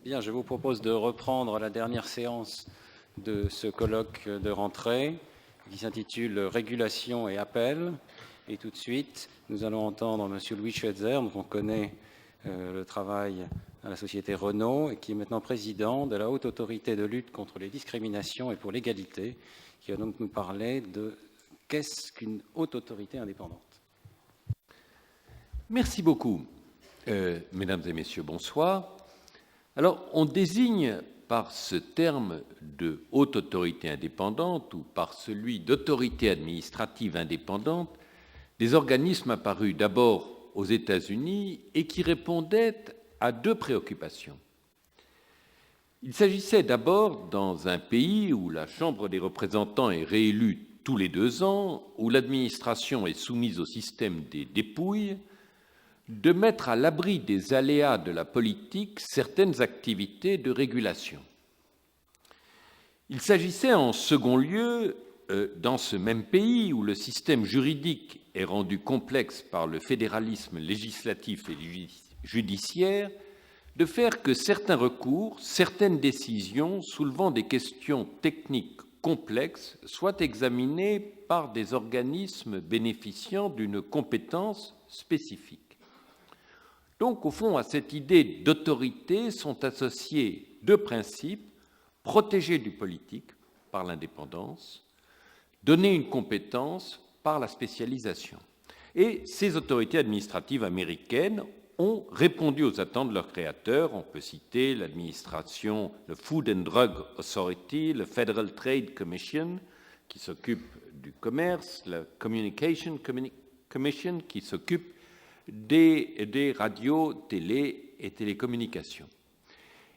Bien, je vous propose de reprendre la dernière séance de ce colloque de rentrée qui s'intitule Régulation et appel. Et tout de suite, nous allons entendre M. Louis Schweitzer, dont on connaît le travail à la société Renault et qui est maintenant président de la Haute Autorité de lutte contre les discriminations et pour l'égalité, qui va donc nous parler de qu'est-ce qu'une haute autorité indépendante. Merci beaucoup. Mesdames et messieurs, bonsoir. Alors, on désigne par ce terme de haute autorité indépendante ou par celui d'autorité administrative indépendante des organismes apparus d'abord aux États-Unis et qui répondaient à deux préoccupations. Il s'agissait d'abord, dans un pays où la Chambre des représentants est réélue tous les 2 ans, où l'administration est soumise au système des dépouilles, de mettre à l'abri des aléas de la politique certaines activités de régulation. Il s'agissait en second lieu, dans ce même pays où le système juridique est rendu complexe par le fédéralisme législatif et judiciaire, de faire que certains recours, certaines décisions soulevant des questions techniques complexes soient examinés par des organismes bénéficiant d'une compétence spécifique. Donc, au fond, à cette idée d'autorité sont associés deux principes: protéger du politique par l'indépendance, donner une compétence par la spécialisation. Et ces autorités administratives américaines ont répondu aux attentes de leurs créateurs. On peut citer l'administration, le Food and Drug Authority, le Federal Trade Commission, qui s'occupe du commerce, la Communication Commission, qui s'occupe des radios, télé et télécommunications.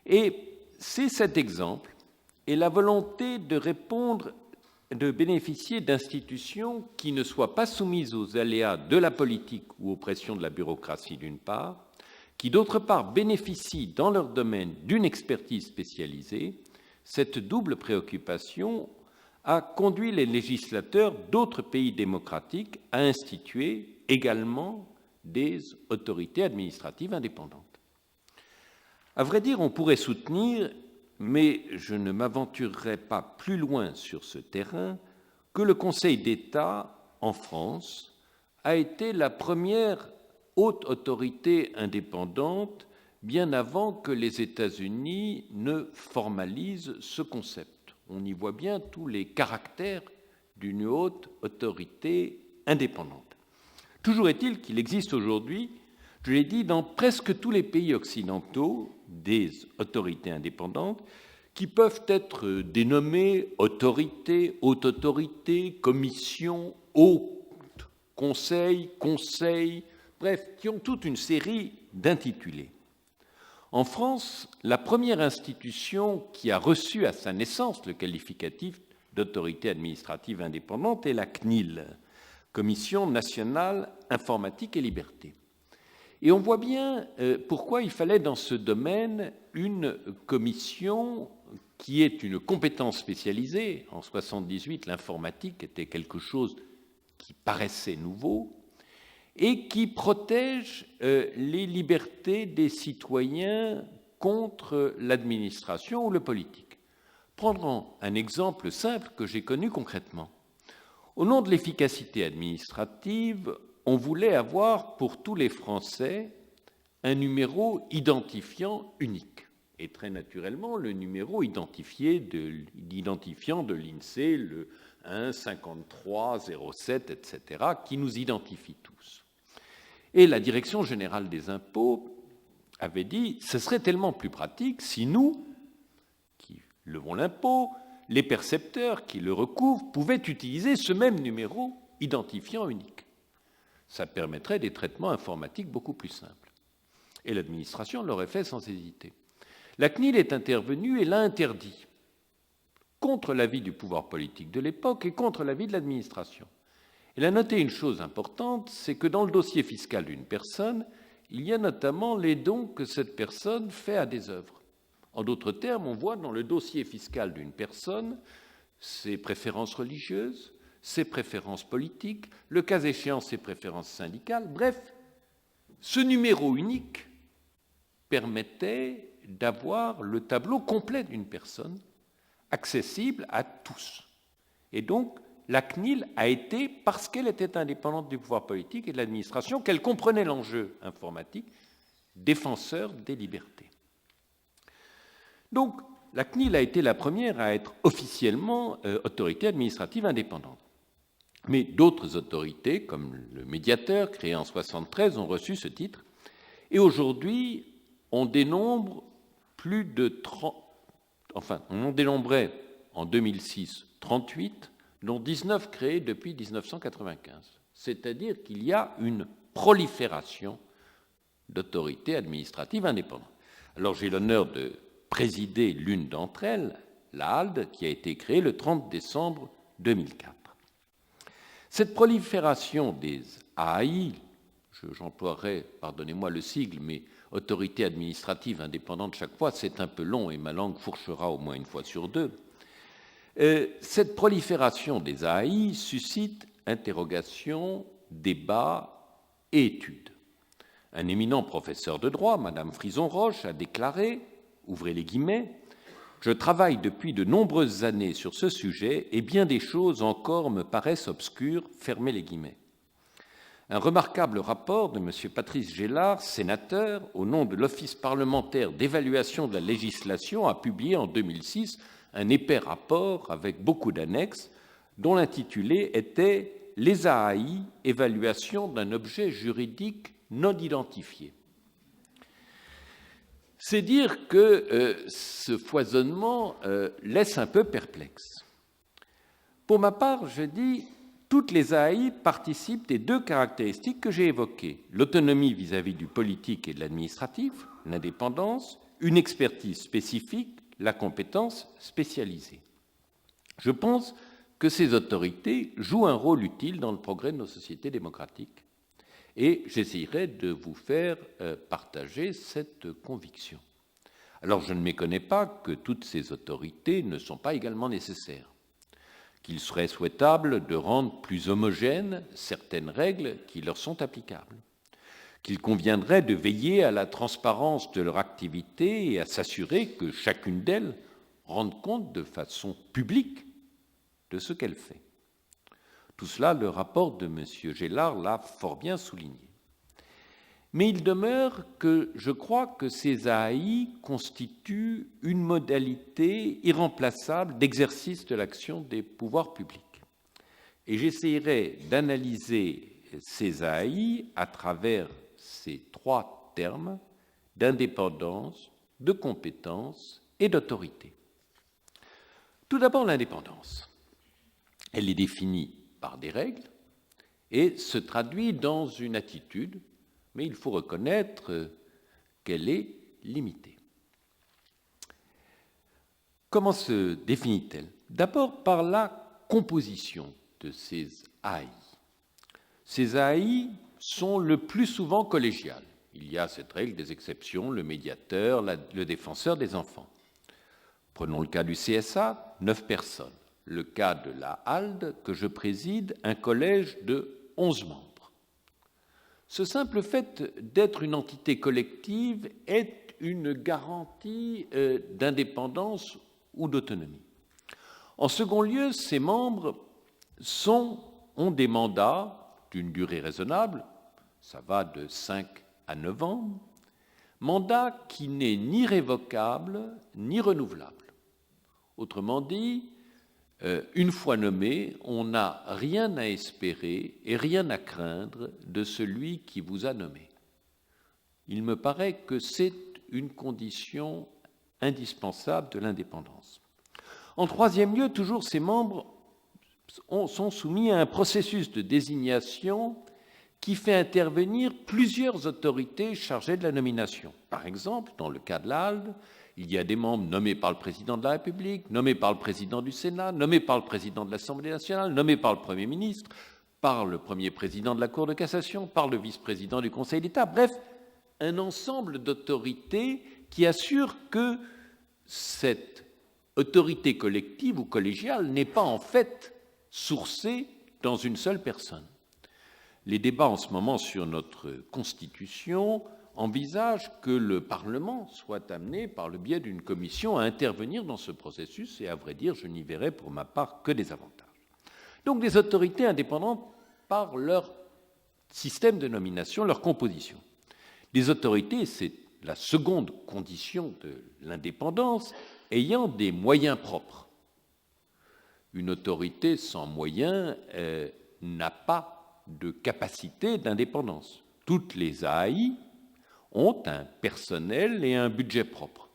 Et c'est cet exemple et la volonté de répondre, de bénéficier d'institutions qui ne soient pas soumises aux aléas de la politique ou aux pressions de la bureaucratie d'une part, qui d'autre part bénéficient dans leur domaine d'une expertise spécialisée. Cette double préoccupation a conduit les législateurs d'autres pays démocratiques à instituer également des autorités administratives indépendantes. À vrai dire, on pourrait soutenir, mais je ne m'aventurerai pas plus loin sur ce terrain, que le Conseil d'État en France a été la première haute autorité indépendante bien avant que les États-Unis ne formalisent ce concept. On y voit bien tous les caractères d'une haute autorité indépendante. Toujours est-il qu'il existe aujourd'hui, je l'ai dit, dans presque tous les pays occidentaux, des autorités indépendantes qui peuvent être dénommées autorités, haute autorité, commission, haute, conseil, conseil, bref, qui ont toute une série d'intitulés. En France, la première institution qui a reçu à sa naissance le qualificatif d'autorité administrative indépendante est la CNIL, Commission nationale informatique et liberté. Et on voit bien pourquoi il fallait dans ce domaine une commission qui est une compétence spécialisée. En 1978, l'informatique était quelque chose qui paraissait nouveau et qui protège les libertés des citoyens contre l'administration ou le politique. Prendre un exemple simple que j'ai connu concrètement. Au nom de l'efficacité administrative, on voulait avoir pour tous les Français un numéro identifiant unique. Et très naturellement, le numéro identifiant de l'INSEE, le 1 53 07, etc., qui nous identifie tous. Et la Direction générale des impôts avait dit « ce serait tellement plus pratique si nous, qui levons l'impôt, les percepteurs qui le recouvrent pouvaient utiliser ce même numéro identifiant unique. Ça permettrait des traitements informatiques beaucoup plus simples. » Et l'administration l'aurait fait sans hésiter. La CNIL est intervenue et l'a interdit, contre l'avis du pouvoir politique de l'époque et contre l'avis de l'administration. Elle a noté une chose importante, c'est que dans le dossier fiscal d'une personne, il y a notamment les dons que cette personne fait à des œuvres. En d'autres termes, on voit dans le dossier fiscal d'une personne ses préférences religieuses, ses préférences politiques, le cas échéant ses préférences syndicales. Bref, ce numéro unique permettait d'avoir le tableau complet d'une personne, accessible à tous. Et donc, la CNIL a été, parce qu'elle était indépendante du pouvoir politique et de l'administration, qu'elle comprenait l'enjeu informatique, défenseur des libertés. Donc, la CNIL a été la première à être officiellement autorité administrative indépendante. Mais d'autres autorités, comme le médiateur, créé en 1973, ont reçu ce titre. Et aujourd'hui, on dénombre plus de 30... Enfin, on en dénombrait en 2006 38, dont 19 créés depuis 1995. C'est-à-dire qu'il y a une prolifération d'autorités administratives indépendantes. Alors, j'ai l'honneur de présider l'une d'entre elles, la HALDE, qui a été créée le 30 décembre 2004. Cette prolifération des AAI, j'emploierai, pardonnez-moi le sigle, mais autorité administrative indépendante chaque fois, c'est un peu long et ma langue fourchera au moins une fois sur deux. Cette prolifération des AAI suscite interrogations, débats et études. Un éminent professeur de droit, Madame Frison-Roche, a déclaré, ouvrez les guillemets, « Je travaille depuis de nombreuses années sur ce sujet et bien des choses encore me paraissent obscures, fermez les guillemets. » Un remarquable rapport de M. Patrice Gélard, sénateur, au nom de l'Office parlementaire d'évaluation de la législation, a publié en 2006 un épais rapport avec beaucoup d'annexes, dont l'intitulé était « Les AAI, évaluation d'un objet juridique non identifié ». C'est dire que ce foisonnement laisse un peu perplexe. Pour ma part, je dis toutes les AAI participent des deux caractéristiques que j'ai évoquées, l'autonomie vis-à-vis du politique et de l'administratif, l'indépendance, une expertise spécifique, la compétence spécialisée. Je pense que ces autorités jouent un rôle utile dans le progrès de nos sociétés démocratiques et j'essayerai de vous faire partager cette conviction. Alors, je ne méconnais pas que toutes ces autorités ne sont pas également nécessaires, qu'il serait souhaitable de rendre plus homogènes certaines règles qui leur sont applicables, qu'il conviendrait de veiller à la transparence de leur activité et à s'assurer que chacune d'elles rende compte de façon publique de ce qu'elle fait. Tout cela, le rapport de M. Gélard l'a fort bien souligné. Mais il demeure que je crois que ces AAI constituent une modalité irremplaçable d'exercice de l'action des pouvoirs publics. Et j'essayerai d'analyser ces AAI à travers ces trois termes d'indépendance, de compétence et d'autorité. Tout d'abord, l'indépendance. Elle est définie par des règles et se traduit dans une attitude, mais il faut reconnaître qu'elle est limitée. Comment se définit-elle? D'abord par la composition de ces AAI. Ces AAI sont le plus souvent collégiales. Il y a cette règle des exceptions, le médiateur, le défenseur des enfants. Prenons le cas du CSA, 9 personnes. Le cas de la HALDE, que je préside, un collège de 11 membres. Ce simple fait d'être une entité collective est une garantie d'indépendance ou d'autonomie. En second lieu, ces membres ont des mandats d'une durée raisonnable, ça va de 5 à 9 ans, mandat qui n'est ni révocable ni renouvelable. Autrement dit, une fois nommé, on n'a rien à espérer et rien à craindre de celui qui vous a nommé. Il me paraît que c'est une condition indispensable de l'indépendance. En troisième lieu, toujours ces membres sont soumis à un processus de désignation qui fait intervenir plusieurs autorités chargées de la nomination. Par exemple, dans le cas de l'ALDE, il y a des membres nommés par le président de la République, nommés par le président du Sénat, nommés par le président de l'Assemblée nationale, nommés par le Premier ministre, par le premier président de la Cour de cassation, par le vice-président du Conseil d'État. Bref, un ensemble d'autorités qui assurent que cette autorité collective ou collégiale n'est pas en fait sourcée dans une seule personne. Les débats en ce moment sur notre Constitution envisage que le Parlement soit amené, par le biais d'une commission, à intervenir dans ce processus, et à vrai dire, je n'y verrai pour ma part que des avantages. Donc des autorités indépendantes par leur système de nomination, leur composition. Des autorités, c'est la seconde condition de l'indépendance, ayant des moyens propres. Une autorité sans moyens n'a pas de capacité d'indépendance. Toutes les AAI ont un personnel et un budget propre.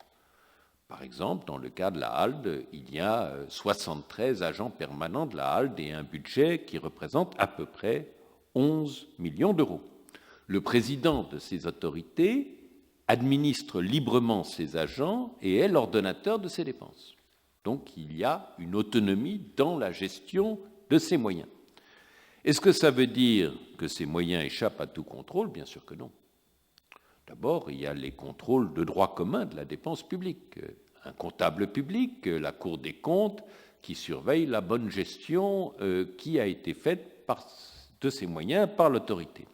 Par exemple, dans le cas de la HALDE, il y a 73 agents permanents de la HALDE et un budget qui représente à peu près 11 millions d'euros. Le président de ces autorités administre librement ses agents et est l'ordonnateur de ses dépenses. Donc il y a une autonomie dans la gestion de ces moyens. Est-ce que ça veut dire que ces moyens échappent à tout contrôle? Bien sûr que non. D'abord, il y a les contrôles de droit commun de la dépense publique. Un comptable public, la Cour des comptes, qui surveille la bonne gestion qui a été faite de ces moyens par l'autorité.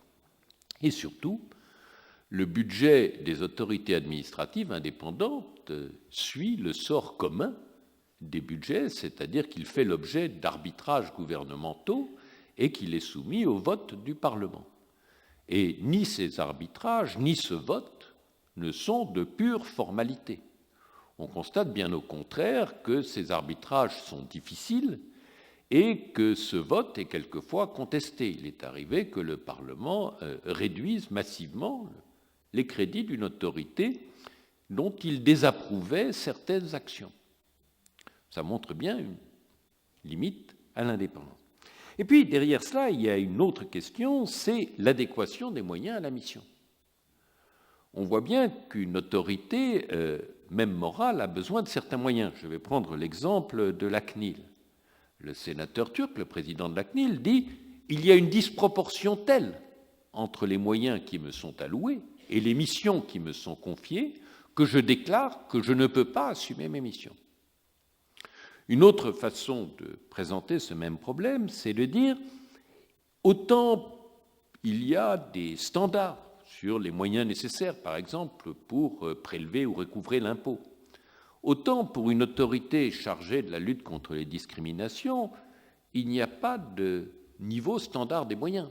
Et surtout, le budget des autorités administratives indépendantes suit le sort commun des budgets, c'est-à-dire qu'il fait l'objet d'arbitrages gouvernementaux et qu'il est soumis au vote du Parlement. Et ni ces arbitrages, ni ce vote ne sont de pure formalité. On constate bien au contraire que ces arbitrages sont difficiles et que ce vote est quelquefois contesté. Il est arrivé que le Parlement réduise massivement les crédits d'une autorité dont il désapprouvait certaines actions. Ça montre bien une limite à l'indépendance. Et puis, derrière cela, il y a une autre question, c'est l'adéquation des moyens à la mission. On voit bien qu'une autorité, même morale, a besoin de certains moyens. Je vais prendre l'exemple de la CNIL. Le sénateur turc, le président de la CNIL, dit « Il y a une disproportion telle entre les moyens qui me sont alloués et les missions qui me sont confiées que je déclare que je ne peux pas assumer mes missions. » Une autre façon de présenter ce même problème, c'est de dire autant il y a des standards sur les moyens nécessaires, par exemple, pour prélever ou recouvrer l'impôt, autant pour une autorité chargée de la lutte contre les discriminations, il n'y a pas de niveau standard des moyens.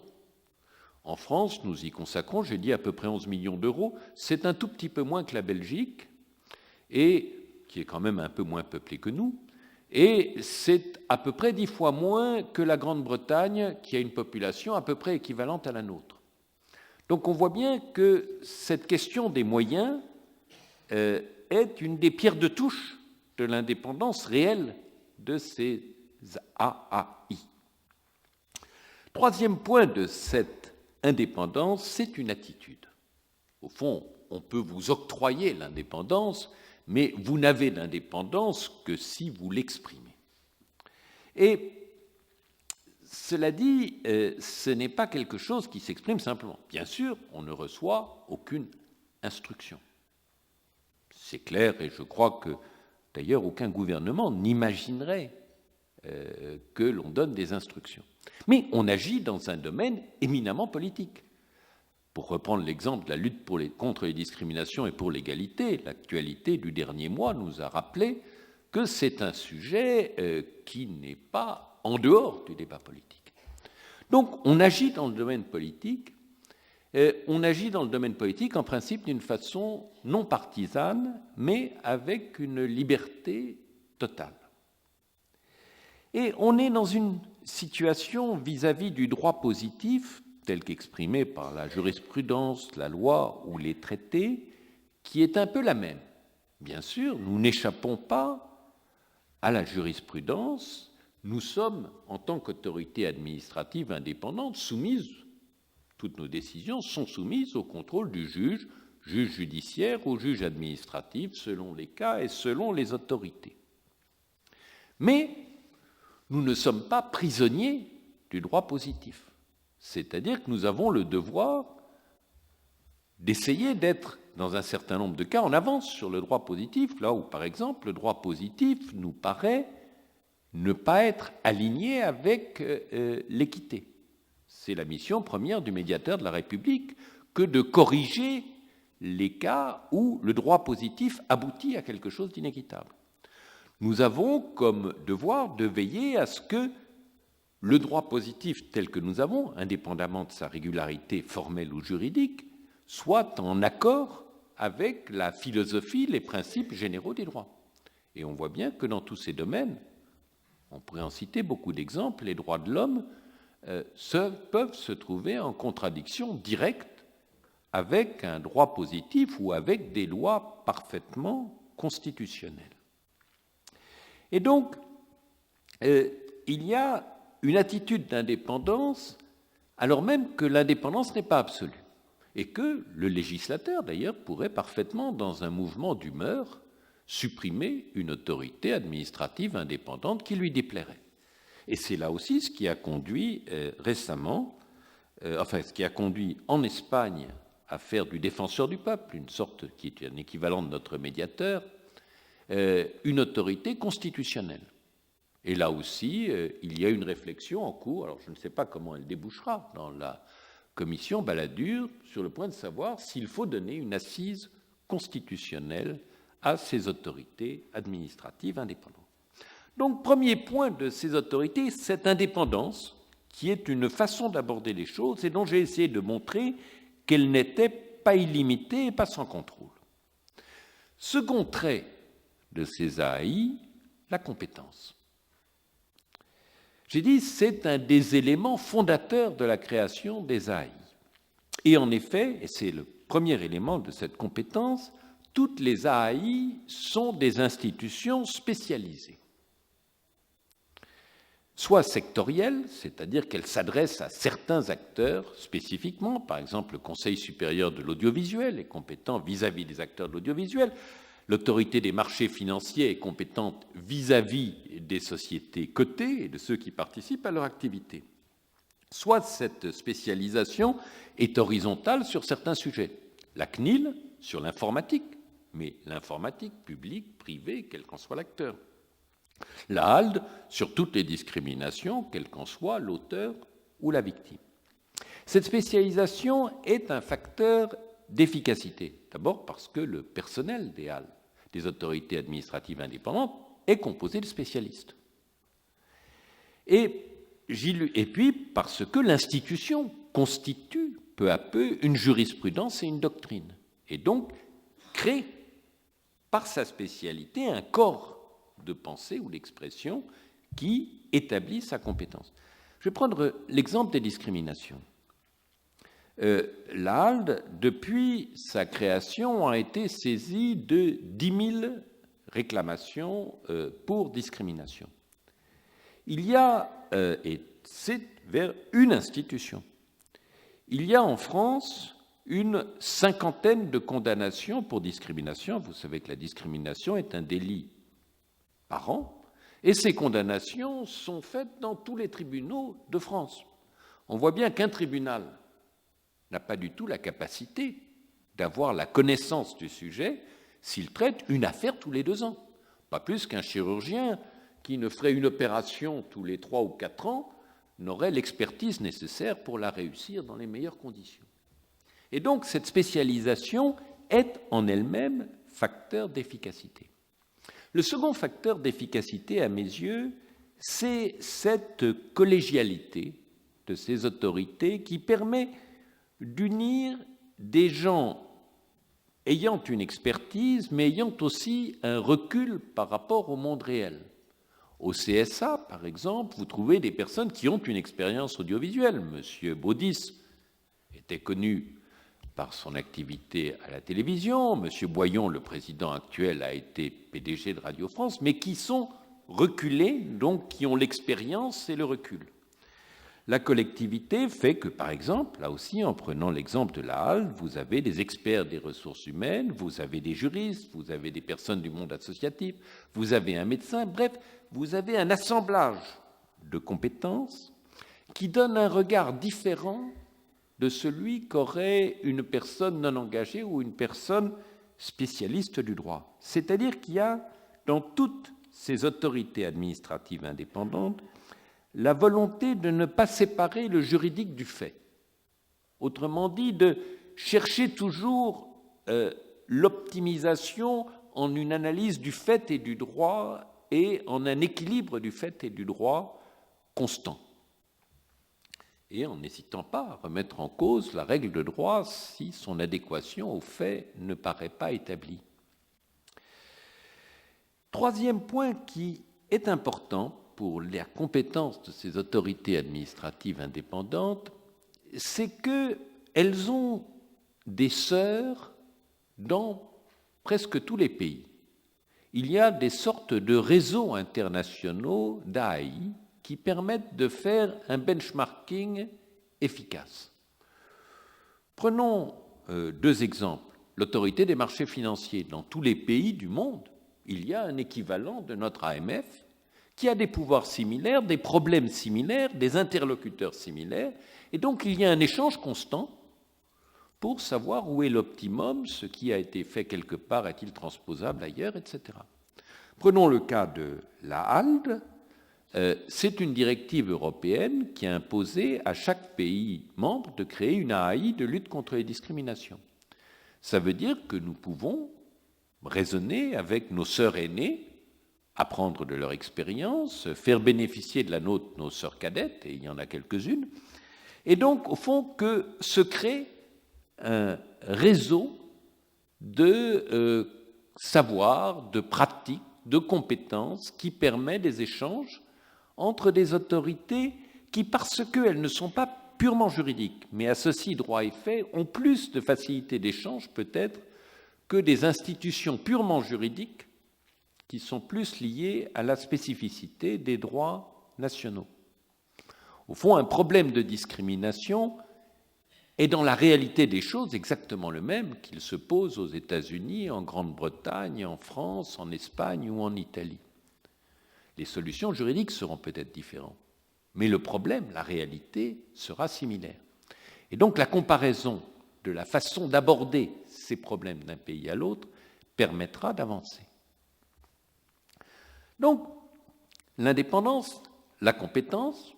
En France, nous y consacrons, j'ai dit, à peu près 11 millions d'euros. C'est un tout petit peu moins que la Belgique, et qui est quand même un peu moins peuplée que nous, et c'est à peu près 10 fois moins que la Grande-Bretagne, qui a une population à peu près équivalente à la nôtre. Donc on voit bien que cette question des moyens est une des pierres de touche de l'indépendance réelle de ces AAI. Troisième point de cette indépendance, c'est une attitude. Au fond, on peut vous octroyer l'indépendance, mais vous n'avez d'indépendance que si vous l'exprimez. Et cela dit, ce n'est pas quelque chose qui s'exprime simplement. Bien sûr, on ne reçoit aucune instruction. C'est clair, et je crois que, d'ailleurs, aucun gouvernement n'imaginerait que l'on donne des instructions. Mais on agit dans un domaine éminemment politique. Pour reprendre l'exemple de la lutte contre les discriminations et pour l'égalité, l'actualité du dernier mois nous a rappelé que c'est un sujet qui n'est pas en dehors du débat politique. Donc, on agit dans le domaine politique. On agit dans le domaine politique, en principe, d'une façon non partisane, mais avec une liberté totale. Et on est dans une situation vis-à-vis du droit positif, tel qu'exprimé par la jurisprudence, la loi ou les traités, qui est un peu la même. Bien sûr, nous n'échappons pas à la jurisprudence, nous sommes, en tant qu'autorité administrative indépendante, soumises, toutes nos décisions sont soumises au contrôle du juge judiciaire ou juge administratif, selon les cas et selon les autorités. Mais nous ne sommes pas prisonniers du droit positif. C'est-à-dire que nous avons le devoir d'essayer d'être, dans un certain nombre de cas, en avance sur le droit positif, là où, par exemple, le droit positif nous paraît ne pas être aligné avec l'équité. C'est la mission première du médiateur de la République que de corriger les cas où le droit positif aboutit à quelque chose d'inéquitable. Nous avons comme devoir de veiller à ce que le droit positif tel que nous avons, indépendamment de sa régularité formelle ou juridique, soit en accord avec la philosophie, les principes généraux des droits. Et on voit bien que dans tous ces domaines, on pourrait en citer beaucoup d'exemples, les droits de l'homme peuvent se trouver en contradiction directe avec un droit positif ou avec des lois parfaitement constitutionnelles. Et donc, il y a une attitude d'indépendance, alors même que l'indépendance n'est pas absolue, et que le législateur, d'ailleurs, pourrait parfaitement, dans un mouvement d'humeur, supprimer une autorité administrative indépendante qui lui déplairait. Et c'est là aussi ce qui a conduit ce qui a conduit en Espagne à faire du défenseur du peuple, une sorte qui est un équivalent de notre médiateur, une autorité constitutionnelle. Et là aussi, il y a une réflexion en cours, alors je ne sais pas comment elle débouchera dans la commission Balladur, sur le point de savoir s'il faut donner une assise constitutionnelle à ces autorités administratives indépendantes. Donc, premier point de ces autorités, cette indépendance, qui est une façon d'aborder les choses et dont j'ai essayé de montrer qu'elle n'était pas illimitée et pas sans contrôle. Second trait de ces AI, la compétence. J'ai dit, c'est un des éléments fondateurs de la création des AI. Et en effet, et c'est le premier élément de cette compétence, toutes les AI sont des institutions spécialisées. Soit sectorielles, c'est-à-dire qu'elles s'adressent à certains acteurs spécifiquement, par exemple le Conseil supérieur de l'audiovisuel est compétent vis-à-vis des acteurs de l'audiovisuel, l'autorité des marchés financiers est compétente vis-à-vis des sociétés cotées et de ceux qui participent à leur activité. Soit cette spécialisation est horizontale sur certains sujets. La CNIL sur l'informatique, mais l'informatique publique, privée, quel qu'en soit l'acteur. La HALD sur toutes les discriminations, quel qu'en soit l'auteur ou la victime. Cette spécialisation est un facteur d'efficacité. D'abord parce que le personnel des HALD, des autorités administratives indépendantes, est composé de spécialistes. Et puis parce que l'institution constitue peu à peu une jurisprudence et une doctrine, et donc crée par sa spécialité un corps de pensée ou d'expression qui établit sa compétence. Je vais prendre l'exemple des discriminations. La HALD, depuis sa création, a été saisie de 10 000 réclamations pour discrimination. Il y a, et c'est vers une institution, il y a en France une cinquantaine de condamnations pour discrimination. Vous savez que la discrimination est un délit par an, et ces condamnations sont faites dans tous les tribunaux de France. On voit bien qu'un tribunal n'a pas du tout la capacité d'avoir la connaissance du sujet s'il traite une affaire tous les 2 ans. Pas plus qu'un chirurgien qui ne ferait une opération tous les 3 ou 4 ans n'aurait l'expertise nécessaire pour la réussir dans les meilleures conditions. Et donc, cette spécialisation est en elle-même facteur d'efficacité. Le second facteur d'efficacité, à mes yeux, c'est cette collégialité de ces autorités qui permet d'unir des gens ayant une expertise, mais ayant aussi un recul par rapport au monde réel. Au CSA, par exemple, vous trouvez des personnes qui ont une expérience audiovisuelle. Monsieur Baudis était connu par son activité à la télévision, monsieur Boyon, le président actuel, a été PDG de Radio France, mais qui sont reculés, donc qui ont l'expérience et le recul. La collectivité fait que, par exemple, là aussi, en prenant l'exemple de la HALD, vous avez des experts des ressources humaines, vous avez des juristes, vous avez des personnes du monde associatif, vous avez un médecin, bref, vous avez un assemblage de compétences qui donne un regard différent de celui qu'aurait une personne non engagée ou une personne spécialiste du droit. C'est-à-dire qu'il y a, dans toutes ces autorités administratives indépendantes, la volonté de ne pas séparer le juridique du fait. Autrement dit, de chercher toujours l'optimisation en une analyse du fait et du droit et en un équilibre du fait et du droit constant. Et en n'hésitant pas à remettre en cause la règle de droit si son adéquation au fait ne paraît pas établie. Troisième point qui est important pour la compétence de ces autorités administratives indépendantes, c'est qu'elles ont des sœurs dans presque tous les pays. Il y a des sortes de réseaux internationaux d'AAI qui permettent de faire un benchmarking efficace. Prenons deux exemples. L'autorité des marchés financiers. Dans tous les pays du monde, il y a un équivalent de notre AMF qui a des pouvoirs similaires, des problèmes similaires, des interlocuteurs similaires, et donc il y a un échange constant pour savoir où est l'optimum, ce qui a été fait quelque part est-il transposable ailleurs, etc. Prenons le cas de la HALD. C'est une directive européenne qui a imposé à chaque pays membre de créer une AAI de lutte contre les discriminations. Ça veut dire que nous pouvons raisonner avec nos sœurs aînées, apprendre de leur expérience, faire bénéficier de la nôtre nos sœurs cadettes, et il y en a quelques-unes, et donc, au fond, que se crée un réseau de savoir, de pratiques, de compétences qui permet des échanges entre des autorités qui, parce qu'elles ne sont pas purement juridiques, mais associent droit et fait, ont plus de facilité d'échange peut-être que des institutions purement juridiques qui sont plus liées à la spécificité des droits nationaux. Au fond, un problème de discrimination est dans la réalité des choses exactement le même qu'il se pose aux États-Unis, en Grande-Bretagne, en France, en Espagne ou en Italie. Les solutions juridiques seront peut-être différentes, mais le problème, la réalité, sera similaire. Et donc la comparaison de la façon d'aborder ces problèmes d'un pays à l'autre permettra d'avancer. Donc, l'indépendance, la compétence,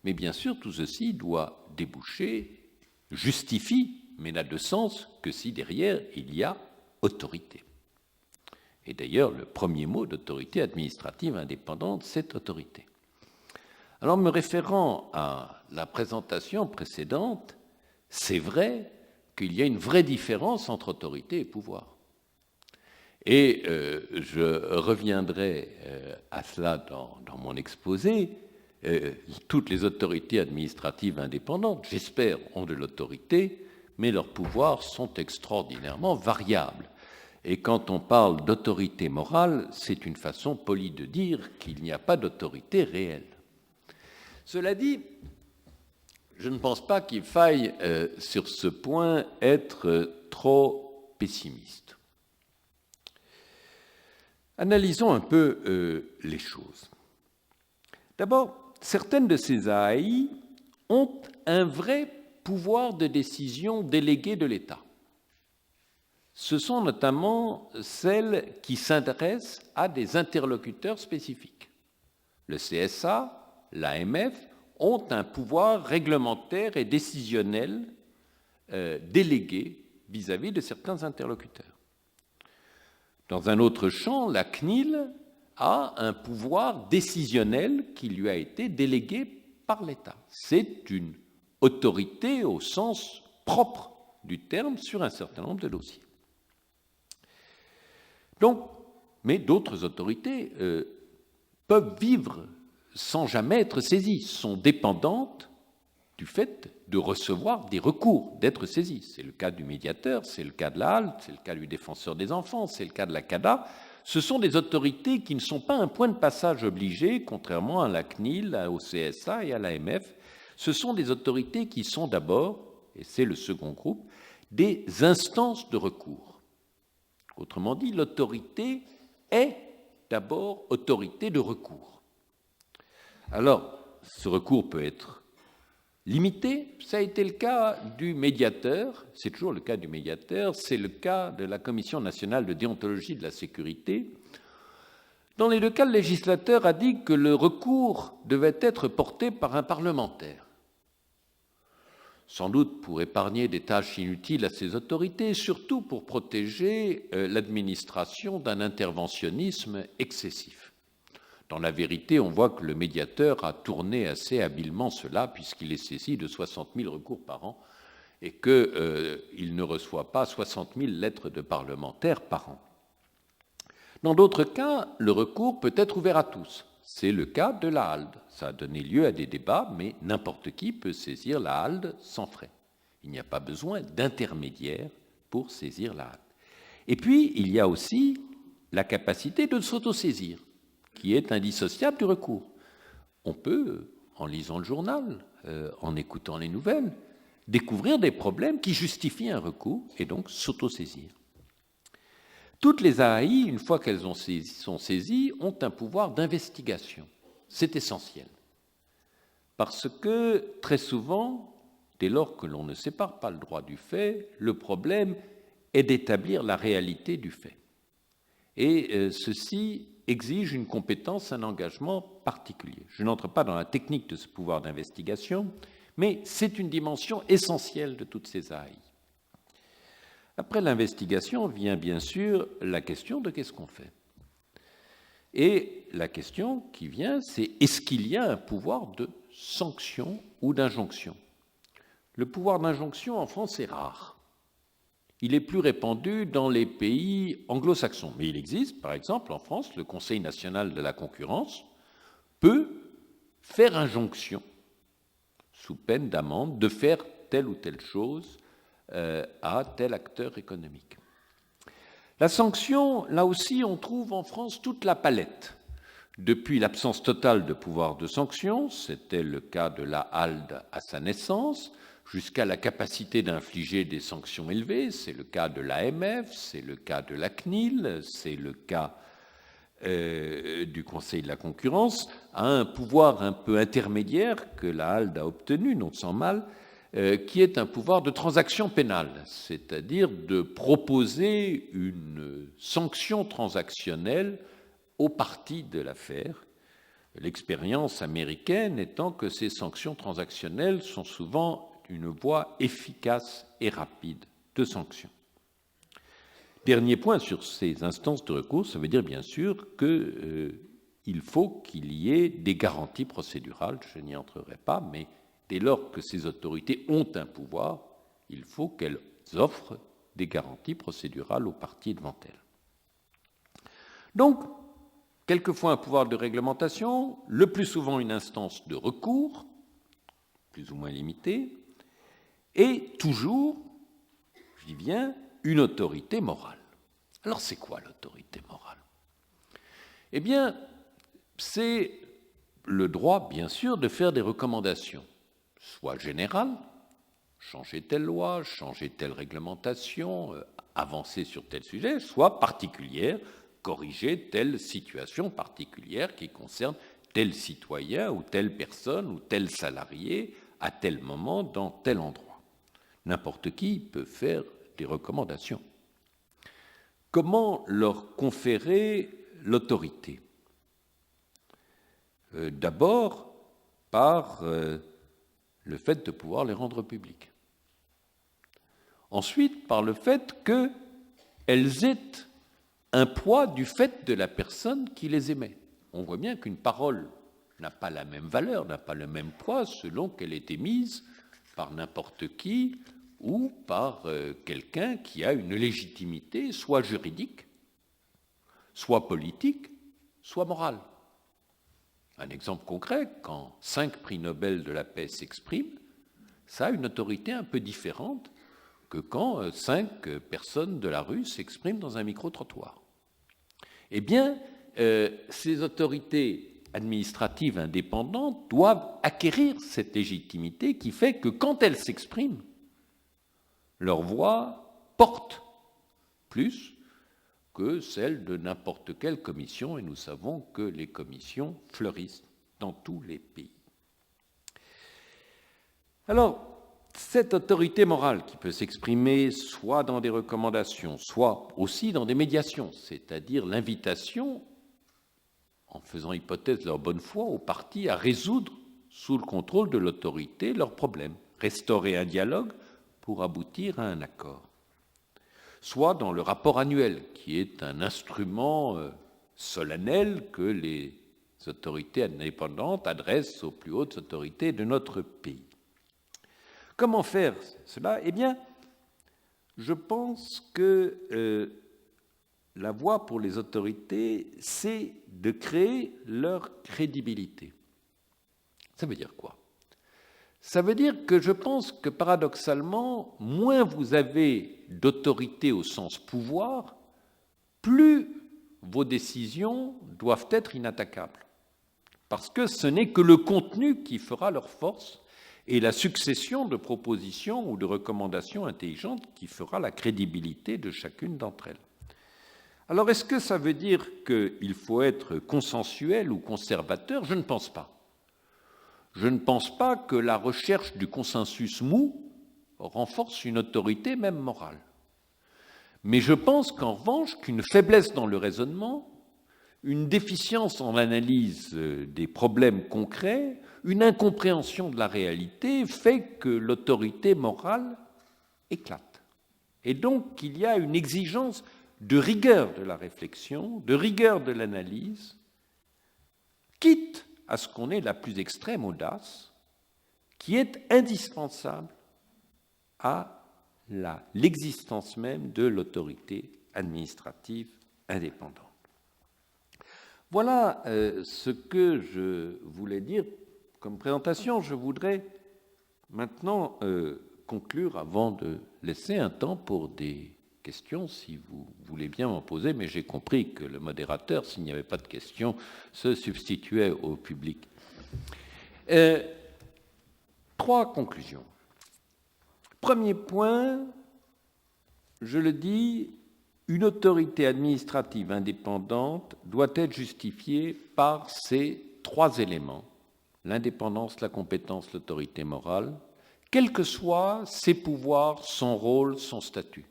mais bien sûr, tout ceci doit déboucher, justifie, mais n'a de sens que si derrière il y a autorité. Et d'ailleurs, le premier mot d'autorité administrative indépendante, c'est autorité. Alors, me référant à la présentation précédente, c'est vrai qu'il y a une vraie différence entre autorité et pouvoir. Et je reviendrai à cela dans mon exposé. Toutes les autorités administratives indépendantes, j'espère, ont de l'autorité, mais leurs pouvoirs sont extraordinairement variables. Et quand on parle d'autorité morale, c'est une façon polie de dire qu'il n'y a pas d'autorité réelle. Cela dit, je ne pense pas qu'il faille, sur ce point, être trop pessimiste. Analysons un peu les choses. D'abord, certaines de ces AAI ont un vrai pouvoir de décision délégué de l'État. Ce sont notamment celles qui s'adressent à des interlocuteurs spécifiques. Le CSA, l'AMF ont un pouvoir réglementaire et décisionnel délégué vis-à-vis de certains interlocuteurs. Dans un autre champ, la CNIL a un pouvoir décisionnel qui lui a été délégué par l'État. C'est une autorité au sens propre du terme sur un certain nombre de dossiers. Donc, mais d'autres autorités peuvent vivre sans jamais être saisies, sont dépendantes du fait de recevoir des recours, d'être saisies. C'est le cas du médiateur, c'est le cas de la HALT, c'est le cas du défenseur des enfants, c'est le cas de la CADA. Ce sont des autorités qui ne sont pas un point de passage obligé, contrairement à la CNIL, au CSA et à l'AMF. Ce sont des autorités qui sont d'abord, et c'est le second groupe, des instances de recours. Autrement dit, l'autorité est d'abord autorité de recours. Alors, ce recours peut être limité, ça a été le cas du médiateur, c'est toujours le cas du médiateur, c'est le cas de la Commission nationale de déontologie de la sécurité. Dans les deux cas, le législateur a dit que le recours devait être porté par un parlementaire. sans doute pour épargner des tâches inutiles à ces autorités, surtout pour protéger l'administration d'un interventionnisme excessif. Dans la vérité, on voit que le médiateur a tourné assez habilement cela, puisqu'il est saisi de 60 000 recours par an et qu'il ne reçoit pas 60 000 lettres de parlementaires par an. Dans d'autres cas, le recours peut être ouvert à tous. C'est le cas de la HALD. Ça a donné lieu à des débats, mais n'importe qui peut saisir la HALD sans frais. Il n'y a pas besoin d'intermédiaire pour saisir la HALD. Et puis, il y a aussi la capacité de s'autosaisir, qui est indissociable du recours. On peut, en lisant le journal, en écoutant les nouvelles, découvrir des problèmes qui justifient un recours et donc s'autosaisir. Toutes les AAI, une fois qu'elles sont saisies, ont un pouvoir d'investigation. C'est essentiel. Parce que, très souvent, dès lors que l'on ne sépare pas le droit du fait, le problème est d'établir la réalité du fait. Et ceci exige une compétence, un engagement particulier. Je n'entre pas dans la technique de ce pouvoir d'investigation, mais c'est une dimension essentielle de toutes ces AAI. Après l'investigation vient bien sûr la question de qu'est-ce qu'on fait. Et la question qui vient, c'est est-ce qu'il y a un pouvoir de sanction ou d'injonction? Le pouvoir d'injonction en France est rare. Il est plus répandu dans les pays anglo-saxons. Mais il existe, par exemple, en France, le Conseil national de la concurrence peut faire injonction, sous peine d'amende, de faire telle ou telle chose à tel acteur économique. La sanction, là aussi, on trouve en France toute la palette. Depuis l'absence totale de pouvoir de sanction, c'était le cas de la HALD à sa naissance, jusqu'à la capacité d'infliger des sanctions élevées, c'est le cas de l'AMF, c'est le cas de la CNIL, c'est le cas du Conseil de la concurrence, à un pouvoir un peu intermédiaire que la HALD a obtenu, non sans mal, qui est un pouvoir de transaction pénale, c'est-à-dire de proposer une sanction transactionnelle aux parties de l'affaire. L'expérience américaine étant que ces sanctions transactionnelles sont souvent une voie efficace et rapide de sanction. Dernier point sur ces instances de recours, ça veut dire bien sûr qu'il faut qu'il y ait des garanties procédurales, je n'y entrerai pas, mais dès lors que ces autorités ont un pouvoir, il faut qu'elles offrent des garanties procédurales aux parties devant elles. Donc, quelquefois un pouvoir de réglementation, le plus souvent une instance de recours, plus ou moins limitée, et toujours, je dis bien, une autorité morale. Alors, c'est quoi l'autorité morale? Eh bien, c'est le droit, bien sûr, de faire des recommandations, soit générales, changer telle loi, changer telle réglementation, avancer sur tel sujet, soit particulière, corriger telle situation particulière qui concerne tel citoyen ou telle personne ou tel salarié à tel moment dans tel endroit. N'importe qui peut faire des recommandations. Comment leur conférer l'autorité? D'abord, par le fait de pouvoir les rendre publiques. Ensuite, par le fait qu'elles aient un poids du fait de la personne qui les émet. On voit bien qu'une parole n'a pas la même valeur, n'a pas le même poids selon qu'elle est émise par n'importe qui ou par quelqu'un qui a une légitimité soit juridique, soit politique, soit morale. Un exemple concret, quand 5 prix Nobel de la paix s'expriment, ça a une autorité un peu différente que quand 5 personnes de la rue s'expriment dans un micro-trottoir. Eh bien, ces autorités administratives indépendantes doivent acquérir cette légitimité qui fait que quand elles s'expriment, leur voix porte plus que celle de n'importe quelle commission, et nous savons que les commissions fleurissent dans tous les pays. Alors, cette autorité morale qui peut s'exprimer soit dans des recommandations, soit aussi dans des médiations, c'est-à-dire l'invitation, en faisant hypothèse de leur bonne foi, aux parties à résoudre sous le contrôle de l'autorité leurs problèmes. restaurer un dialogue pour aboutir à un accord. Soit dans le rapport annuel, qui est un instrument solennel que les autorités indépendantes adressent aux plus hautes autorités de notre pays. Comment faire cela? Eh bien, je pense que la voie pour les autorités, c'est de créer leur crédibilité. Ça veut dire quoi? Ça veut dire que je pense que paradoxalement, moins vous avez d'autorité au sens pouvoir, plus vos décisions doivent être inattaquables. Parce que ce n'est que le contenu qui fera leur force et la succession de propositions ou de recommandations intelligentes qui fera la crédibilité de chacune d'entre elles. Alors, est-ce que ça veut dire qu'il faut être consensuel ou conservateur? Je ne pense pas. Je ne pense pas que la recherche du consensus mou renforce une autorité, même morale. Mais je pense qu'en revanche, qu'une faiblesse dans le raisonnement, une déficience en l'analyse des problèmes concrets, une incompréhension de la réalité fait que l'autorité morale éclate. Et donc, il y a une exigence de rigueur de la réflexion, de rigueur de l'analyse, quitte à ce qu'on ait la plus extrême audace, qui est indispensable à l'existence même de l'autorité administrative indépendante. Voilà ce que je voulais dire comme présentation. Je voudrais maintenant conclure avant de laisser un temps pour des questions, si vous voulez bien m'en poser, mais j'ai compris que le modérateur, s'il n'y avait pas de questions, se substituait au public. 3 conclusions. Premier point, je le dis, une autorité administrative indépendante doit être justifiée par ces 3 éléments, l'indépendance, la compétence, l'autorité morale, quels que soient ses pouvoirs, son rôle, son statut.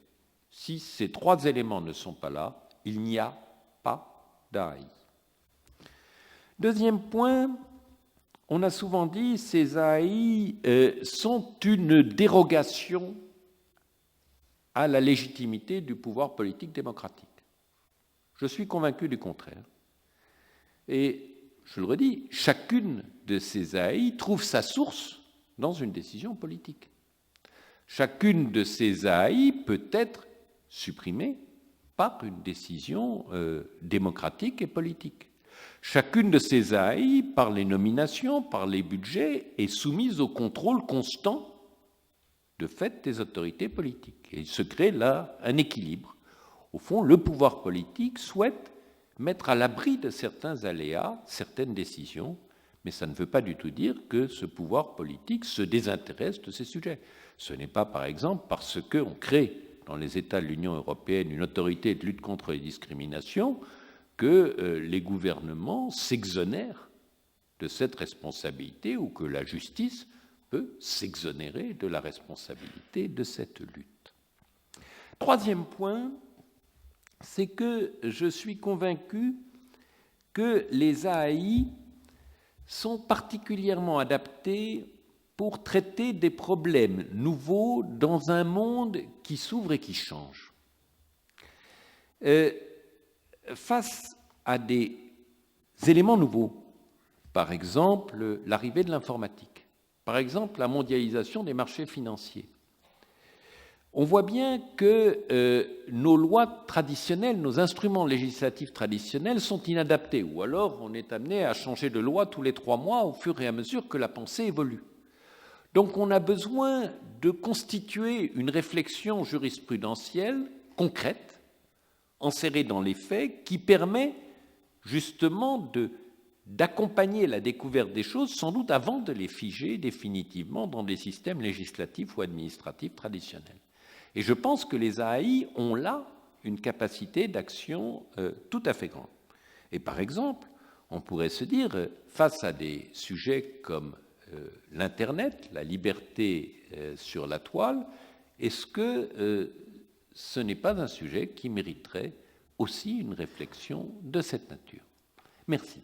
Si ces 3 éléments ne sont pas là, il n'y a pas d'AAI. Deuxième point, on a souvent dit que ces AAI sont une dérogation à la légitimité du pouvoir politique démocratique. Je suis convaincu du contraire. Et je le redis, chacune de ces AAI trouve sa source dans une décision politique. Chacune de ces AAI peut être supprimée par une décision démocratique et politique. Chacune de ces AAI, par les nominations, par les budgets, est soumise au contrôle constant de fait des autorités politiques. Et il se crée là un équilibre. Au fond, le pouvoir politique souhaite mettre à l'abri de certains aléas, certaines décisions, mais ça ne veut pas du tout dire que ce pouvoir politique se désintéresse de ces sujets. Ce n'est pas, par exemple, parce qu'on crée dans les États de l'Union européenne une autorité de lutte contre les discriminations que les gouvernements s'exonèrent de cette responsabilité ou que la justice peut s'exonérer de la responsabilité de cette lutte. Troisième point, c'est que je suis convaincu que les AAI sont particulièrement adaptés pour traiter des problèmes nouveaux dans un monde qui s'ouvre et qui change. Face à des éléments nouveaux, par exemple l'arrivée de l'informatique, par exemple la mondialisation des marchés financiers, on voit bien que nos lois traditionnelles, nos instruments législatifs traditionnels sont inadaptés, ou alors on est amené à changer de loi tous les 3 mois au fur et à mesure que la pensée évolue. Donc on a besoin de constituer une réflexion jurisprudentielle concrète, enserrée dans les faits, qui permet justement d'accompagner la découverte des choses, sans doute avant de les figer définitivement dans des systèmes législatifs ou administratifs traditionnels. Et je pense que les AAI ont là une capacité d'action tout à fait grande. Et par exemple, on pourrait se dire, face à des sujets comme l'Internet, la liberté sur la toile, est-ce que ce n'est pas un sujet qui mériterait aussi une réflexion de cette nature? Merci.